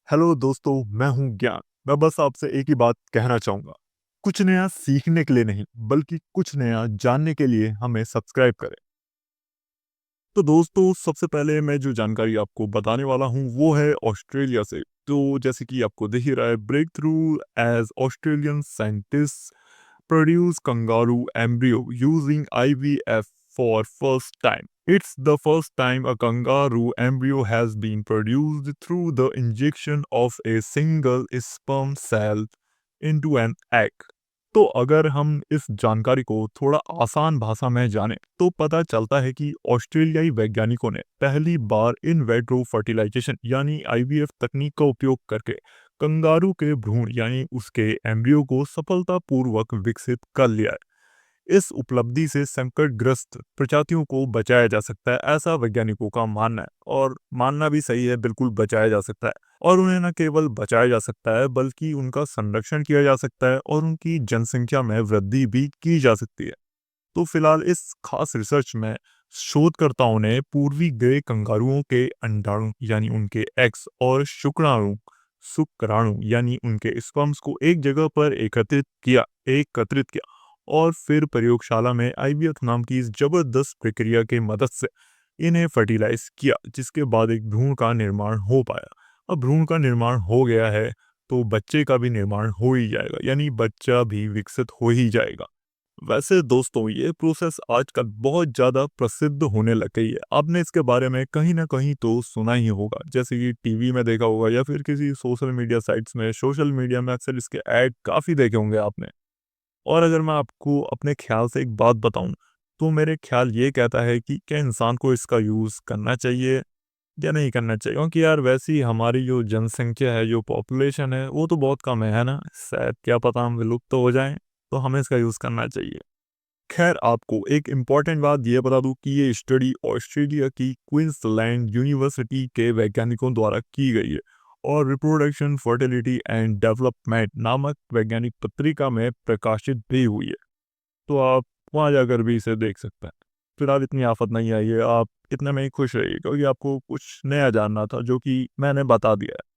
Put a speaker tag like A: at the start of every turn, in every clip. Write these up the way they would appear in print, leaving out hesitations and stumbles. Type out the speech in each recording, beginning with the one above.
A: Hello दोस्तों, मैं हूं ज्ञान। मैं बस आपसे एक ही बात कहना चाहूँगा। कुछ नया सीखने के लिए नहीं, बल्कि कुछ नया जानने के लिए हमें सब्सक्राइब करें। तो दोस्तों, सबसे पहले मैं जो जानकारी आपको बताने वाला हूं वो है ऑस्ट्रेलिया से। तो जैसे कि आपको दिख ही रहा है, breakthrough as Australian scientist produce kangaroo embryo using IVF for first time. It's the first time a kangaroo embryo has been produced through the injection of a single sperm cell into an egg. तो अगर हम इस जानकारी को थोड़ा आसान भाषा में जानें तो पता चलता है कि ऑस्ट्रेलियाई वैज्ञानिकों ने पहली बार इन वेट्रो फर्टिलाइजेशन यानी आईवीएफ तकनीक का उपयोग करके कंगारू के भ्रूण यानी उसके एम्ब्रियो को सफलतापूर्वक विकसित कर लिया है। इस उपलब्धि से संकटग्रस्त प्रजातियों को बचाया जा सकता है, ऐसा वैज्ञानिकों का मानना है। और मानना भी सही है, बिल्कुल बचाया जा सकता है। और उन्हें न केवल बचाया जा सकता है, बल्कि उनका संरक्षण किया जा सकता है और उनकी जनसंख्या में वृद्धि भी की जा सकती है। तो फिलहाल इस खास रिसर्च में शोधकर्ताओं ने पूर्वी ग्रे कंगारुओं के अंडाणु यानी उनके एग्स और शुक्राणु यानी उनके स्पर्म्स को एक जगह पर एकत्रित किया और फिर प्रयोगशाला में आईवीएफ नाम की इस जबरदस्त प्रक्रिया की मदद से इन्हें फर्टिलाइज किया, जिसके बाद एक भ्रूण का निर्माण हो पाया। अब भ्रूण का निर्माण हो गया है तो बच्चे का भी निर्माण हो ही जाएगा, यानी बच्चा भी विकसित हो ही जाएगा। वैसे दोस्तों, ये प्रोसेस आजकल बहुत ज़्यादा प्रसिद्ध होने लग गई है। आपने इसके बारे में कहीं ना कहीं तो सुना ही होगा, जैसे कि टीवी में देखा होगा या फिर किसी सोशल मीडिया साइट्स में, सोशल मीडिया में अक्सर इसके ऐड काफ़ी देखे होंगे आपने। और अगर मैं आपको अपने ख्याल से एक बात बताऊं, तो मेरे ख्याल ये कहता है कि क्या इंसान को इसका यूज़ करना चाहिए या नहीं करना चाहिए, क्योंकि यार वैसी हमारी जो जनसंख्या है, जो पॉपुलेशन है, वो तो बहुत कम है ना। शायद क्या पता हम विलुप्त तो हो जाएं, तो हमें इसका यूज़ करना चाहिए। खैर, आपको एक इम्पॉर्टेंट बात ये बता दूं कि ये स्टडी ऑस्ट्रेलिया की क्वींसलैंड यूनिवर्सिटी के वैज्ञानिकों द्वारा की गई है और रिप्रोडक्शन फर्टिलिटी एंड डेवलपमेंट नामक वैज्ञानिक पत्रिका में प्रकाशित भी हुई है। तो आप वहाँ जाकर भी इसे देख सकते हैं। फिलहाल इतनी आफत नहीं आई है, आप इतने में ही खुश रहिए, क्योंकि आपको कुछ नया जानना था जो कि मैंने बता दिया है।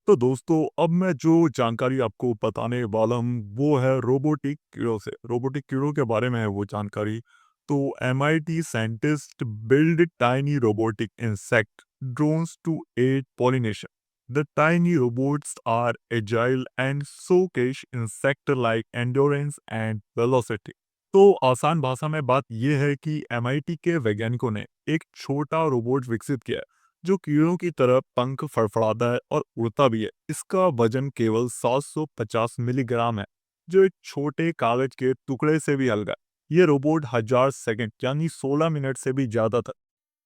A: तो दोस्तों, अब मैं जो जानकारी आपको बताने वाला हूँ वो है रोबोटिक कीड़ों से। रोबोटिक कीड़ों के बारे में है वो जानकारी। तो MIT scientist build tiny robotic insect drones to aid pollination. The tiny robots are agile and showcase insect-like endurance and velocity. तो आसान भाषा में बात यह है कि MIT के वैज्ञानिकों ने एक छोटा रोबोट विकसित किया है जो कीड़ों की तरह पंख फड़फड़ाता है और उड़ता भी है। इसका वजन केवल 750 मिलीग्राम है, जो एक छोटे कागज के टुकड़े से भी हल्का है। ये रोबोट 1000 सेकंड यानी 16 मिनट से भी ज्यादा तक,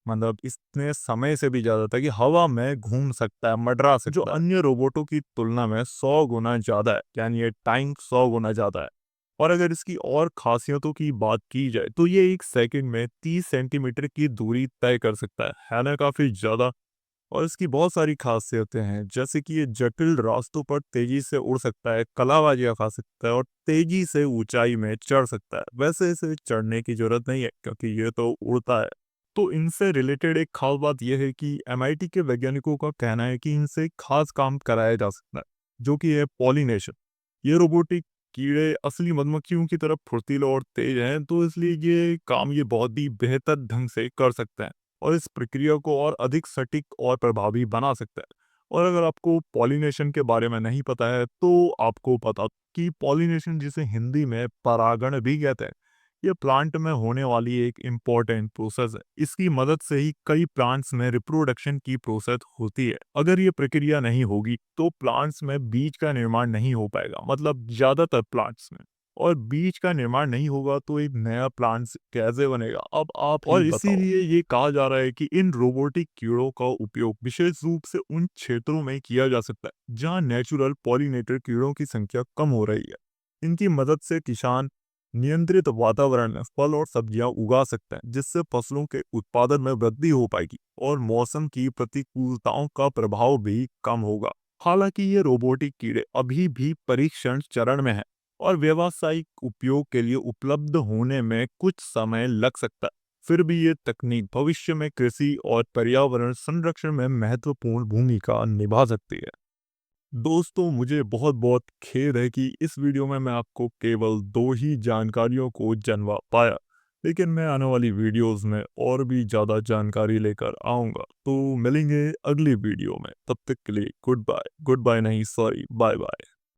A: मतलब इतने समय से भी ज्यादा तक, कि हवा में घूम सकता है, मंडरा सकता है, जो अन्य रोबोटों की तुलना में 100 गुना ज्यादा है। यानी ये टाइम 100 गुना ज्यादा है। और अगर इसकी और खासियतों की बात की जाए तो ये एक सेकंड में 30 सेंटीमीटर की दूरी तय कर सकता है ना, काफी ज्यादा। और इसकी बहुत सारी खासियतें हैं, जैसे कि ये जटिल रास्तों पर तेजी से उड़ सकता है, कलाबाजियां खा सकता है और तेजी से ऊंचाई में चढ़ सकता है। वैसे इसे चढ़ने की जरूरत नहीं है, क्योंकि ये तो उड़ता है। तो इनसे रिलेटेड एक खास बात यह है कि MIT के वैज्ञानिकों का कहना है कि इनसे खास काम कराया जा सकता है, जो कि है पॉलिनेशन। ये रोबोटिक कीड़े असली मधुमक्खियों की तरफ फुर्तीले और तेज हैं, तो इसलिए ये काम ये बहुत ही बेहतर ढंग से कर सकते हैं और इस प्रक्रिया को और अधिक सटीक और प्रभावी बना सकता है। और अगर आपको पॉलिनेशन के बारे में नहीं पता है तो आपको पता कि पॉलिनेशन, जिसे हिंदी में परागण भी कहते हैं, ये प्लांट में होने वाली एक इम्पॉर्टेंट प्रोसेस है। इसकी मदद से ही कई प्लांट्स में रिप्रोडक्शन की प्रोसेस होती है। अगर ये प्रक्रिया नहीं होगी तो प्लांट्स में बीज का निर्माण नहीं हो पाएगा, मतलब ज्यादातर प्लांट्स में। और बीज का निर्माण नहीं होगा तो एक नया प्लांट कैसे बनेगा, अब आप ही बताओ। और इसीलिए ये कहा जा रहा है कि इन रोबोटिक कीड़ों का उपयोग विशेष रूप से उन क्षेत्रों में किया जा सकता है जहां नेचुरल पॉलिनेटर कीड़ों की संख्या कम हो रही है। इनकी मदद से किसान नियंत्रित वातावरण में फल और सब्जियां उगा सकते हैं, जिससे फसलों के उत्पादन में वृद्धि हो पाएगी और मौसम की प्रतिकूलताओं का प्रभाव भी कम होगा। हालांकि ये रोबोटिक कीड़े अभी भी परीक्षण चरण में हैं और व्यावसायिक उपयोग के लिए उपलब्ध होने में कुछ समय लग सकता है। फिर भी ये तकनीक भविष्य में कृषि और पर्यावरण संरक्षण में महत्वपूर्ण भूमिका निभा सकती है। दोस्तों मुझे बहुत बहुत खेद है कि इस वीडियो में मैं आपको केवल 2 ही जानकारियों को जानवा पाया, लेकिन मैं आने वाली वीडियोस में और भी ज़्यादा जानकारी लेकर आऊँगा। तो मिलेंगे अगली वीडियो में, तब तक के लिए गुड बाय नहीं सॉरी बाय बाय।